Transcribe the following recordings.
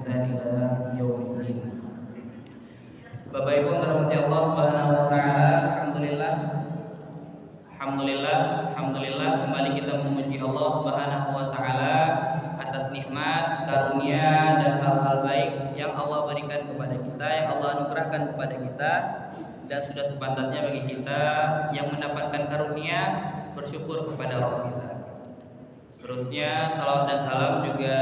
بإحسان إلى يوم الدين. Bapak Ibu yang dirahmati Allah Subhanahu wa taala, alhamdulillah kembali kita memuji Allah Subhanahu wa taala atas nikmat, karunia dan hal-hal baik yang Allah berikan kepada kita, yang Allah anugerahkan kepada kita, dan sudah sepantasnya bagi kita yang mendapatkan karunia bersyukur kepada Rabb kita. Seterusnya salawat dan salam juga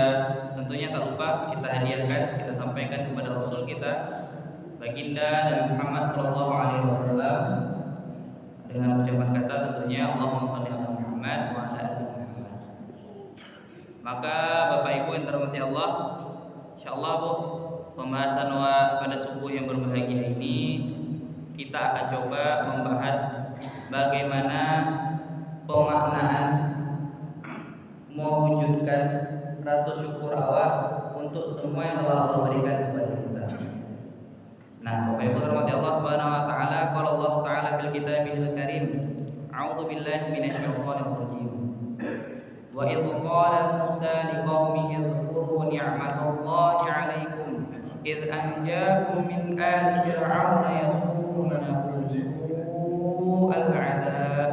tentunya tak lupa kita hadiahkan, kita sampaikan kepada Rasul kita Baginda Nabi Muhammad sallallahu alaihi wasallam dengan ucapan kata tentunya Allahumma shalli ala Muhammad wa ala ali Muhammad. Maka Bapak Ibu yang dirahmati Allah, insyaallah Bu, pembahasan pada subuh yang berbahagia ini kita akan coba membahas bagaimana pemaknaan mewujudkan rasa syukur awak untuk semua yang telah Allah berikan kepada kita. Nah, Bapak Ibu dirahmati Allah Subhanahu wa taala, qala Allah taala fil kitabihil karim, a'udzu billahi minasyaitonir rajim. Wa idh qala Musa liqaumihi dhkuru ni'matallahi 'alaikum idh anjaakum min ali fir'auna yasumunakum su'al 'adzab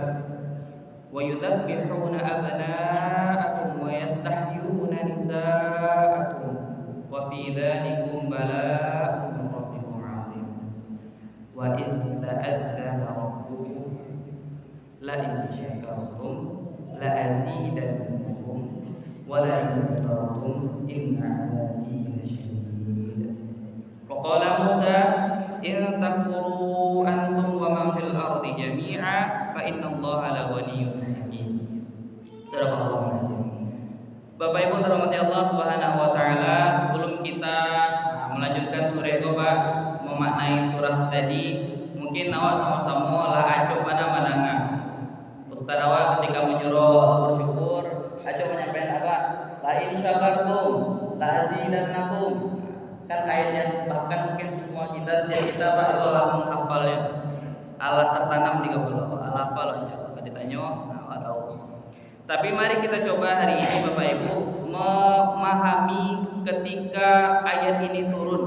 wa yudhabbihuna abna'akum wa yastahyuna nisa'akum wa fi dhalikum bala'un min rabbikum 'azim wa iz ta'adzana rabbukum la in syakartum la azidannakum wa la in kafartum in 'adhabi lasyadid. Wa qala Musa in takfuru antum wa man fil ardi jami'a fa innallaha la ghaniyyun hamid. Sadaqallahu azim. Bapak Ibu dirahmati Allah Subhanahu wa taala, sebelum kita melanjutkan surah Toba, memaknai surah tadi, mungkin awak sama-sama lah acok mana-mana. Ustaz awak ketika menyuruh bersyukur, acok menyampaikan apa? La in syakartum la azidannakum. Kan ayatnya bahkan mungkin semua kita setiap kita Pak itu Allah menghafalnya. Allah tertanam di kepala. Allah hafal insyaallah. Kalau ditanya, awak tahu. Tapi mari kita coba hari ini Bapak Ibu memahami ketika ayat ini turun.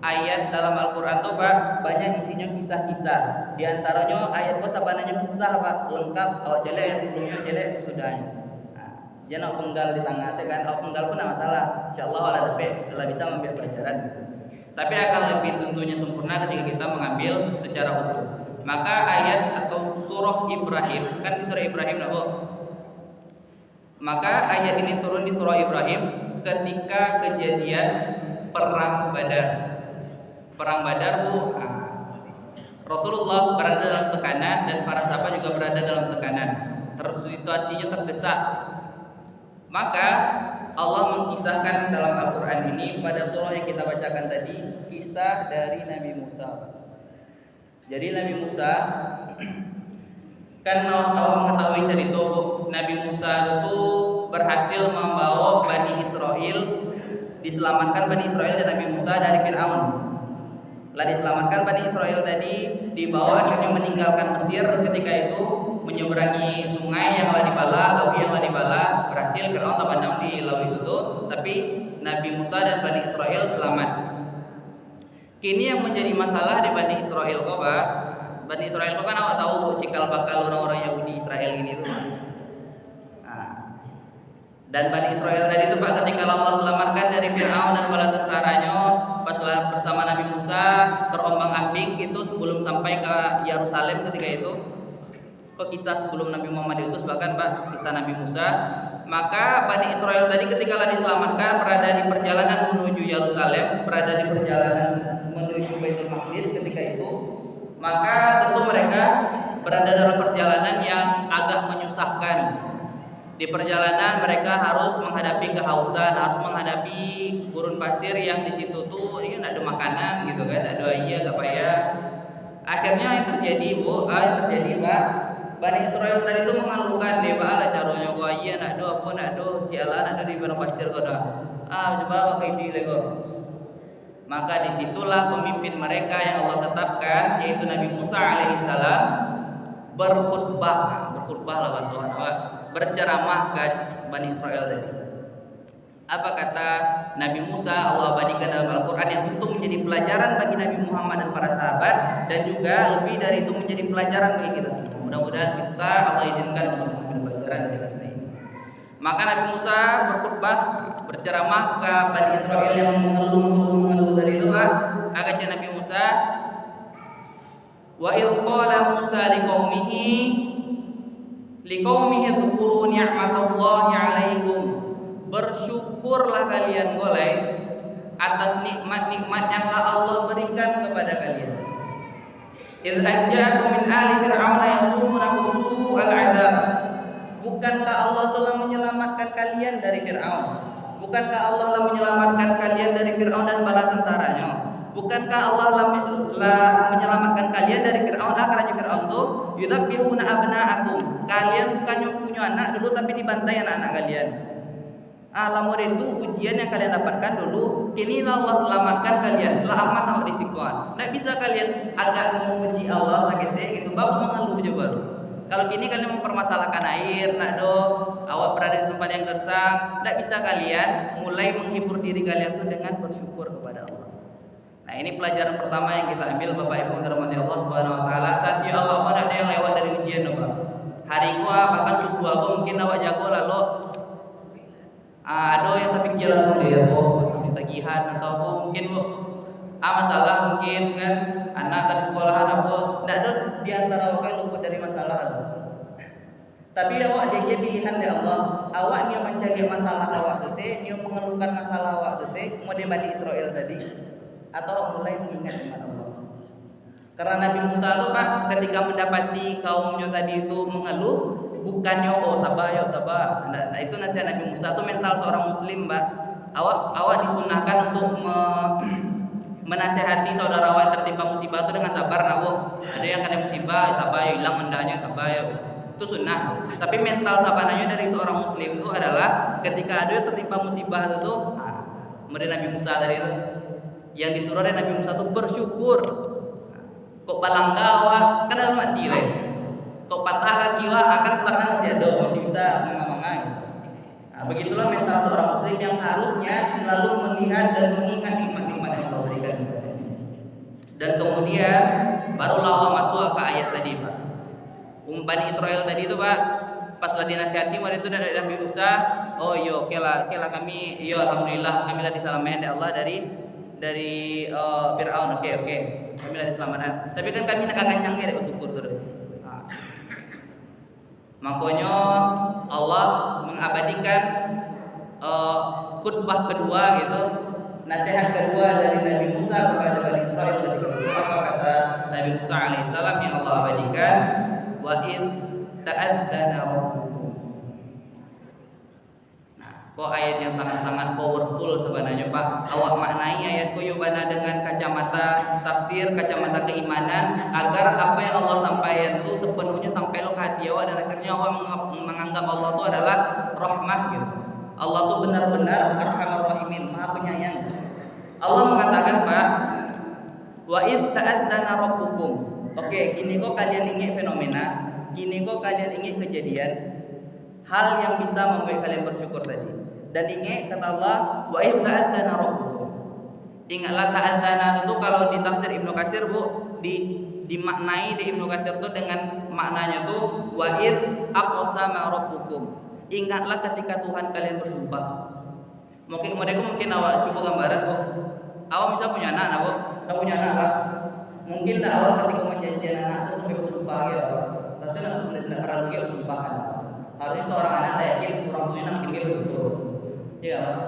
Ayat dalam Al-Qur'an tuh Pak banyak isinya kisah-kisah. Di antaranya ayat kok sabananya kisah Pak, lengkap. Awak celek yang sebelumnya, celek sesudahnya. Jangan penggal di tengah, saya kan penggal pun tidak masalah. Insyaallah Allah bisa mengambil pelajaran. Tapi akan lebih tentunya sempurna ketika kita mengambil secara utuh. Maka ayat atau surah Ibrahim, kan di surah Ibrahim Bu. Maka ayat ini turun di surah Ibrahim ketika kejadian perang Badar. Perang Badar Bu, Rasulullah berada dalam tekanan dan para sahabat juga berada dalam tekanan. Situasinya terdesak. Maka Allah mengkisahkan dalam Al-Quran ini pada surah yang kita bacakan tadi, kisah dari Nabi Musa. Jadi Nabi Musa kan awak mengetahui cerita Bu, Nabi Musa itu berhasil membawa Bani Israel, diselamatkan Bani Israel dan Nabi Musa dari Fir'aun. Lalu diselamatkan Bani Israel tadi, dibawa akhirnya meninggalkan Mesir ketika itu, menyeberangi sungai yang telah dibala, laut yang telah dibala, berhasil Fir'aun terpendam di laut itu tuh, tapi Nabi Musa dan Bani Israel selamat. Kini yang menjadi masalah di Bani Israel kok Pak, Bani Israel kok kan awak tahu Bu, cikal bakal orang-orang Yahudi Israel ini tuh. Nah, dan Bani Israel tadi itu Pak ketika Allah selamatkan dari Fir'aun dan bala tentaranya, pas bersama Nabi Musa terombang-ambing itu sebelum sampai ke Yerusalem ketika itu. Kok kisah sebelum Nabi Muhammad diutus bahkan Pak, kisah Nabi Musa. Maka Bani Israel tadi ketika diselamatkan berada di perjalanan menuju Yerusalem, berada di perjalanan menuju Baitul Maqdis ketika itu. Maka tentu mereka berada dalam perjalanan yang agak menyusahkan. Di perjalanan mereka harus menghadapi kehausan, harus menghadapi gurun pasir yang di situ tuh ini enggak ada makanan gitu kan, ada air agak payah. Akhirnya yang terjadi Bu, yang terjadi Pak, Bani Israel tadi itu mengeluhkan deh Pak, ada caranya kok iya nak do apa nak do, cialan ada di gurun pasir kok dah. Coba pakai di lego. Maka disitulah pemimpin mereka yang Allah tetapkan, yaitu Nabi Musa alaihissalam, berkhutbah lah bahasa Arab, berceramah ke Bani Israel tadi. Apa kata Nabi Musa, Allah abadikan dalam Al-Quran yang tentu menjadi pelajaran bagi Nabi Muhammad dan para sahabat, dan juga lebih dari itu menjadi pelajaran bagi kita semua. Mudah-mudahan kita Allah izinkan untuk mengambil pelajaran dari kisah ini. Maka Nabi Musa berkhutbah, berceramah ke Bani Israel yang mengeluh dari itu, Pak. Kata Nabi Musa, wa idh qala Musa liqaumihi dzkuru ni'matallahi 'alaikum. Bersyukurlah kalian golai atas nikmat-nikmat yang Allah berikan kepada kalian. Idz anjaakum min ali fir'auna yasumunakum su'al 'adzab. Bukankah Allah telah menyelamatkan kalian dari Fir'aun? Bukankah Allah telah menyelamatkan kalian dari Fir'aun dan bala tentaranya? Bukankah Allah telah menyelamatkan kalian dari Fir'aun? Akaranya Fir'aun itu yudabbihuna abna'akum. Kalian bukannya punya anak dulu tapi dibantai anak-anak kalian. Alamur itu ujian yang kalian dapatkan dulu, kini Allah selamatkan kalian. La aman di sikuan. Nggak bisa kalian agak memuji Allah sakitnya gitu, baru mengeluh aja baru. Kalau kini kalian mempermasalahkan air, nak do, awak berada di tempat yang gersang, nggak bisa kalian mulai menghibur diri kalian tuh dengan bersyukur kepada Allah. Nah, ini pelajaran pertama yang kita ambil Bapak Ibu dirahmati Allah Subhanahu wa taala. Saat ya Allah kok ada yang lewat dari ujian, Bapak. Hari gua bahkan subuh aku mungkin awak jago lalu ada yang tapi jelas dia bu tagihan atau apa mungkin bu masalah mungkin kan anak kan di sekolah anak bu tidak ada di antara awak yang luput dari masalah. Tapi awak dia pilihan dari Allah. Awak yang mencari masalah awak tu sih, yang mengeluhkan masalah awak tu sih, mau di Bani Israel tadi, atau mulai mengingat dengan Allah. Karena Nabi Musa itu Pak, ketika mendapati kaumnya tadi itu mengeluh, bukannya sabar. Nah, itu nasihat Nabi Musa. Itu mental seorang muslim, Mbak. Awak disunahkan untuk menasehati saudara awak yang tertimpa musibah itu dengan sabar, nak bu. Ada yang kena musibah, sabar, hilang endahnya, sabar. Itu sunnah. Tapi mental sabarnya dari seorang muslim itu adalah ketika ada yang tertimpa musibah itu, kemudian Nabi Musa dari itu, yang disuruh oleh Nabi Musa itu bersyukur. Kok balangga awak kan ada mati lah. Kok patah kaki wah akan tangan masih ada, masih bisa mengamangai. Nah, begitulah mental seorang muslim yang harusnya selalu melihat dan mengingat nikmat-nikmat yang Allah berikan. Dan kemudian barulah Allah masuk ke ayat tadi, Pak. Bani Israel tadi itu, Pak, pas lagi dinasihati waktu itu dari Nabi Musa, oke lah kami, alhamdulillah kami lah diselamatkan oleh Allah dari Fir'aun, oke, kami lah diselamatkan. Tapi kan kami nak akan nyangge dek bersyukur terus. Makanya Allah mengabadikan khutbah kedua gitu, nasihat kedua dari Nabi Musa kepada Bani Israel ketika itu. Apa kata Nabi Musa alaihissalam yang Allah abadikan? Wa id ta'adzana rabbukum. Nah, kok ayat yang sangat-sangat powerful sebenarnya, Pak. Awak maknai ayat kuyubana dengan kacamata tafsir, kacamata keimanan, agar apa yang Allah sampaikan itu sepenuhnya sampai lo ke hati awak, dan akhirnya awak menganggap Allah itu adalah rahmah gitu. Allah itu benar-benar Arhamar Rahimin, Maha Penyayang. Allah mengatakan, Pak, wa id ta'adzana rabbukum. Oke, kini kok kalian ingin fenomena, kini kok kalian ingin kejadian, hal yang bisa membuat kalian bersyukur tadi. Dan ingat kata Allah, wa id ta'adzana rabbukum. Ingatlah ta'adzana itu kalau di tafsir Ibnu Katsir Bu, dimaknai di Ibnu Katsir itu dengan maknanya tuh wa id aqsama rabbukum. Ingatlah ketika Tuhan kalian bersumpah. Mungkin awak cukup gambaran Bu. Awak misal punya anak, Bu. Kamu punya anak, Pak. Mungkin tak awak ketika menjanjikan anak itu sampai bersumpah ya, Pak. Rasanya tidak pernah lagi bersumpah kan. Harusnya seorang anak tak yakin orang tuanya nak mungkin betul. Iya, Pak.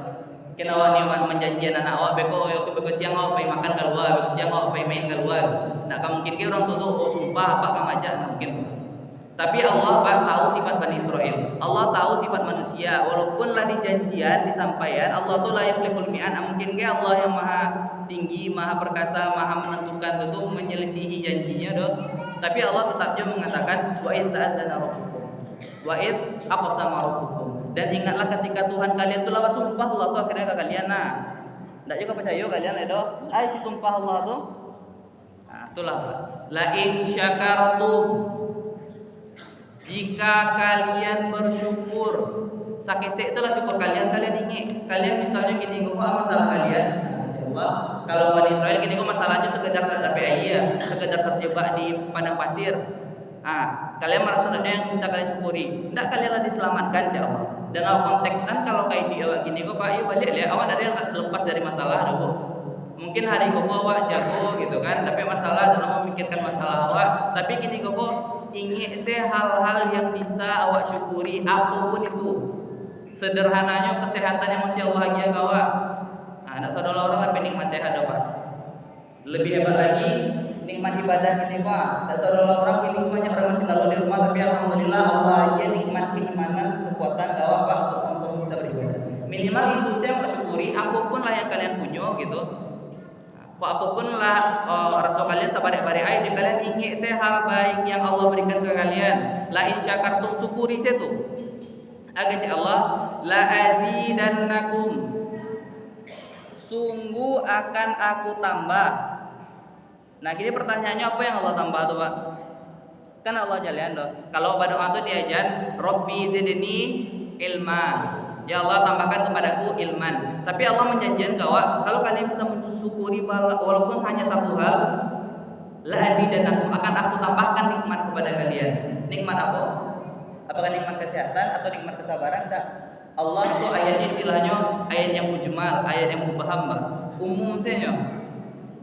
Mungkin awak ni menjanjikan anak awak beko siang awak pergi makan keluar, beko siang awak pergi main keluar. Nak mungkin orang tua tu sumpah apa kamu ajak nak mungkin. Tapi Allah Pak tahu sifat Bani Israel. Allah tahu sifat manusia. Walaupun lah di janjian, disampaikan, Allah tu la yakhliful mi'ad. Mungkin ke Allah yang maha tinggi, maha perkasa, maha menentukan tentu menyelisihi janjinya doh. Tapi Allah tetapnya mengatakan wa id ta'adzana rabbukum. Wa id aqsama rabbukum. Dan ingatlah ketika Tuhan kalian tu lawas sumpah Allah tu akhirnya ke kalian Ndak juga percaya kalian doh. Si sumpah Allah tu. Nah, itulah Pak. La in syakartum. Jika kalian bersyukur, sakit salah syukur kalian ingat. Kalian misalnya gini kok masalah kalian. Nah, insyaallah kalau Bani Israel gini kok masalahnya sekedar dapat air, sekedar terjebak di padang pasir. Kalian merasa ada yang bisa kalian syukuri. Enggak, kalianlah diselamatkan insyaallah. Dalam konteks kan kalau kayak di awak gini kok Pak, ayo balik lihat awak ada yang lepas dari masalah dulu. Mungkin hari kok awak jago gitu kan, tapi masalah dan awak memikirkan masalah awak, tapi gini kok ingin hal-hal yang bisa awak syukuri apapun itu. Sederhananya kesehatan yang masih Allah lagi awak. Anak saudara orang lebih nikmat sehat Pak. Lebih hebat lagi nikmat ibadah ini Pak. Dan saudara orang ini banyak orang masih lalu di rumah, tapi alhamdulillah Allah aja nikmat keimanan, kekuatan awak Pak untuk sama-sama bisa beribadah. Minimal itu saya mau syukuri apapun lah yang kalian punya gitu. Apapun lah rasa kalian sabar-sabar aja, kalian ingat saya hal baik yang Allah berikan ke kalian. La in syakartum syukuri saya tu. Agar si Allah la azidannakum. Sungguh akan aku tambah. Nah, kini pertanyaannya apa yang Allah tambah tuh Pak? Kan Allah jalan doh. Kalau pada waktu diajar Robbi zidni ilma. Ya Allah tambahkan kepadaku ilman. Tapi Allah menjanjikan kalau kalian bisa mensyukuri walaupun hanya satu hal, la azidannakum, akan aku tambahkan nikmat kepada kalian. Nikmat apa? Apakah nikmat kesehatan atau nikmat kesabaran? Tidak. Allah itu ayatnya istilahnya ayat yang mujmal, ayat yang mubaham, umum saja.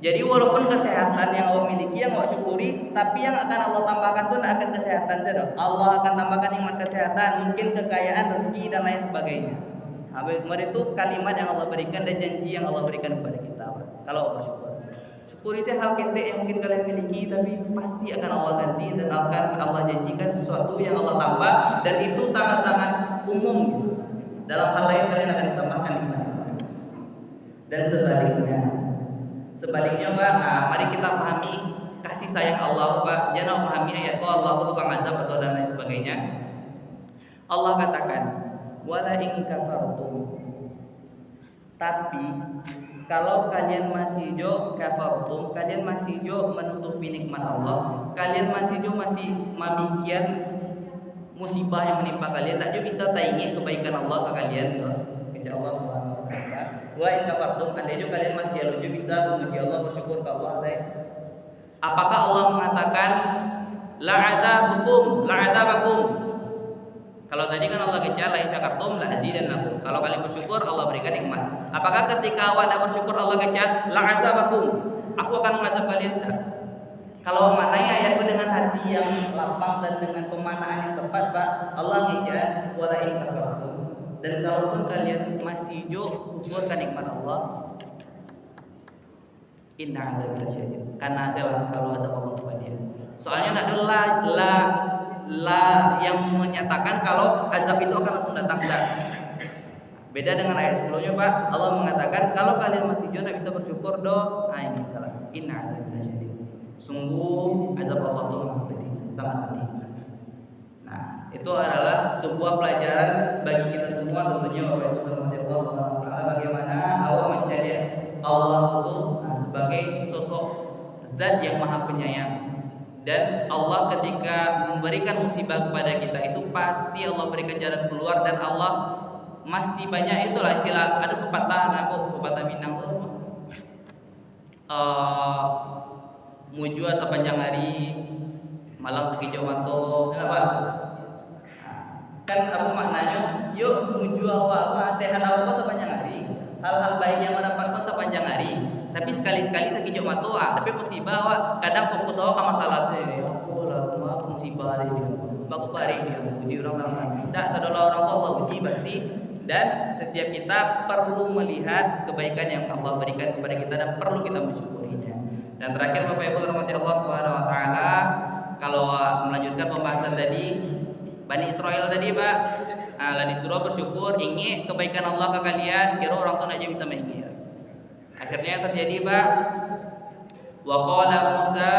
Jadi walaupun kesehatan yang Allah miliki yang Allah syukuri, tapi yang akan Allah tambahkan itu tidak akan kesehatan saja. Allah akan tambahkan nikmat kesehatan, mungkin kekayaan, rezeki dan lain sebagainya. Kemudian itu kalimat yang Allah berikan dan janji yang Allah berikan kepada kita. Kalau Allah bersyukur, syukuri saya hal ketek yang mungkin kalian miliki, tapi pasti akan Allah ganti dan akan Allah janjikan sesuatu yang Allah tambah, dan itu sangat-sangat umum. Dalam hal lain kalian akan ditambahkan nikmat. Dan sebaliknya Pak, mari kita pahami kasih sayang Allah Pak. Jangan pahami ayat Allah tukang azab atau dan lain sebagainya. Allah katakan, wala in kafartum. Tapi kalau kalian masih kafartum, kalian masih menutupi nikmat Allah, kalian masih memikirkan musibah yang menimpa kalian, tak bisa taingi kebaikan Allah ke kalian. Insya Allah Subhanahu wa taala. Wa in kafartum, andainya kalian masih bisa memuji Allah, bersyukur ke Allah. Apakah Allah mengatakan la'adabakum? Kalau tadi kan Allah kecil la in syakartum la azidannakum. Kalau kalian bersyukur Allah berikan nikmat. Apakah ketika awak tidak bersyukur Allah kecil la'azabakum? Aku akan mengazab kalian? Tak. Kalau maknanya ayat itu dengan hati yang lapang dan dengan pemanaan yang tepat Pak, Allah ngejak wala in kafartum. Dan kalaupun kalian masih kufurkan nikmat Allah, inna azab lasyadid. Karena saya kalau azab Allah kepada dia. Soalnya tidak ada la yang menyatakan kalau azab itu akan langsung datang. Beda dengan ayat sebelumnya Pak, Allah mengatakan kalau kalian masih tidak bisa bersyukur ini salah. Inna azab lasyadid. Sungguh azab Allah itu sangat pedih. Itu adalah sebuah pelajaran bagi kita semua, tentunya Bapak Ibu terhormati Allah Subhanahu wa taala, bagaimana awak mencari Allah itu sebagai sosok zat yang maha penyayang. Dan Allah ketika memberikan musibah kepada kita itu pasti Allah berikan jalan keluar, dan Allah masih banyak itulah istilah, ada pepatah Minang tuh mujua sepanjang hari, malang sekejap mata, kenapa? Kan apa maknanya? Yuk muju awak sehat awak sepanjang hari, hal-hal baik yang awak dapatkan sepanjang hari. Tapi sekali-sekali sekejap mata tapi musibah awak kadang fokus awak ke masalah saya. Aku lah musibah ini. Baku pari dia. Jadi orang tidak saudara orang tua Allah uji pasti. Dan setiap kita perlu melihat kebaikan yang Allah berikan kepada kita dan perlu kita mensyukurinya. Dan terakhir Bapak Ibu rahmati Allah Subhanahu wa taala, kalau melanjutkan pembahasan tadi Bani Israel tadi Pak, disuruh bersyukur, ingat kebaikan Allah ke kalian, kira orang tua aja bisa mengingat. Akhirnya terjadi Pak, wa qala Musa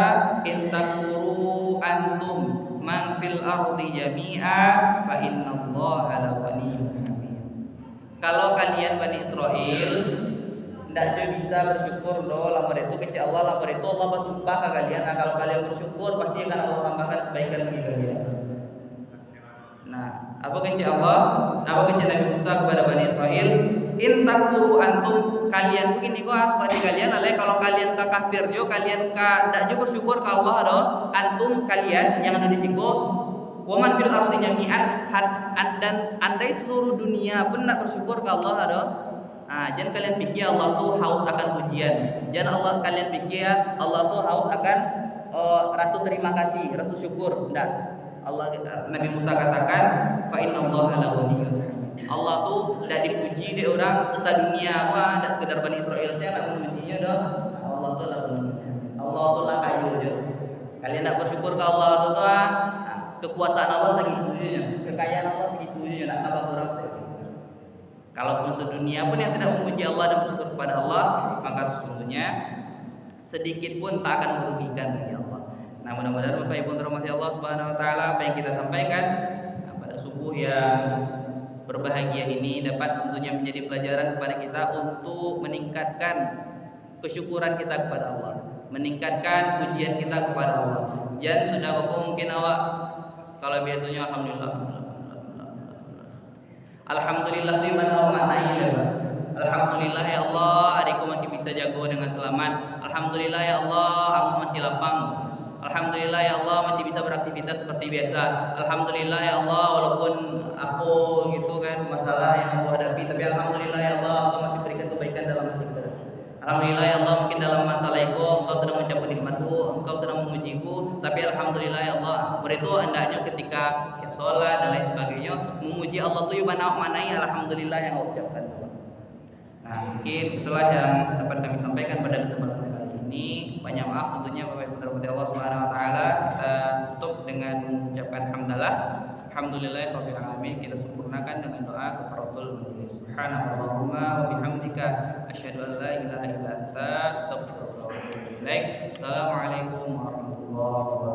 in takfuru antum man fil ardi jami'a fa innallaha laghaniyyun hamid. Kalau kalian Bani Israel tidak bisa bersyukur lapor itu kecil Allah, lapor itu Allah bersumpah ke kalian. Kalau kalian bersyukur pasti akan Allah tambahkan kebaikan bagi kalian. Apa kata Allah? Apa kata Nabi Musa kepada Bani Israel? In takfuru antum, kalian begini gua seperti kalian alai kalau kalian ka kafir jo, kalian ka ndak jo bersyukur ke Allah do, antum kalian yang ada di situ, waman fil ardi jami'an, dan andai seluruh dunia pun nak bersyukur ke Allah do. Jangan kalian pikir Allah tuh haus akan pujian. Jangan kalian pikir Allah tuh haus akan rasa terima kasih, rasa syukur. Enggak. Nabi Musa katakan, fa innallaha la ghaniyyun. Allah tuh tidak dipuji di orang sedunia, tidak sekedar Bani Israel saya nak memujinya doh. Allah tuh la ghaniyyun. Allah tuh lah kayu aja. Kalian nak bersyukur ke Allah tuh kekuasaan Allah segitunya, kekayaan Allah segitunya, nak tambah kurang sedikit. Kalaupun sedunia pun yang tidak memuji Allah dan bersyukur kepada Allah, maka sesungguhnya sedikit pun tak akan merugikan bagi Allah. Nah, mudah-mudahan Bapak Ibu dirahmati Allah Subhanahu wa taala, apa yang kita sampaikan pada subuh yang berbahagia ini dapat tentunya menjadi pelajaran kepada kita untuk meningkatkan kesyukuran kita kepada Allah, meningkatkan pujian kita kepada Allah. Jangan sudah mungkin awak kalau biasanya alhamdulillah itu mana maknanya ya Pak? Alhamdulillah ya Allah, adikku masih bisa jago dengan selamat. Alhamdulillah ya Allah, aku masih lapang. Alhamdulillah ya Allah, masih bisa beraktivitas seperti biasa. Alhamdulillah ya Allah, walaupun aku gitu kan masalah yang aku hadapi, tapi alhamdulillah ya Allah, Engkau masih berikan kebaikan dalam hati kita. Alhamdulillah ya Allah, mungkin dalam masalahku Engkau sedang mencabut nikmatku, Engkau sedang mengujiku, tapi alhamdulillah ya Allah. Berarti hendaknya ketika siap sholat dan lain sebagainya memuji Allah tuh mana ya alhamdulillah yang aku ucapkan. Nah, mungkin itulah yang dapat kami sampaikan pada kesempatan kali ini. Banyak maaf tentunya Bapak Ibu dirahmati Allah Subhanahu wa taala. Kita tutup dengan mengucapkan hamdalah. Alhamdulillahirabbil alamin. Kita sempurnakan dengan doa kafaratul majlis. Subhanallahumma wa bihamdika asyhadu an la ilaha illa anta astaghfiruka wa atubu ilaik. Assalamualaikum warahmatullahi wabarakatuh.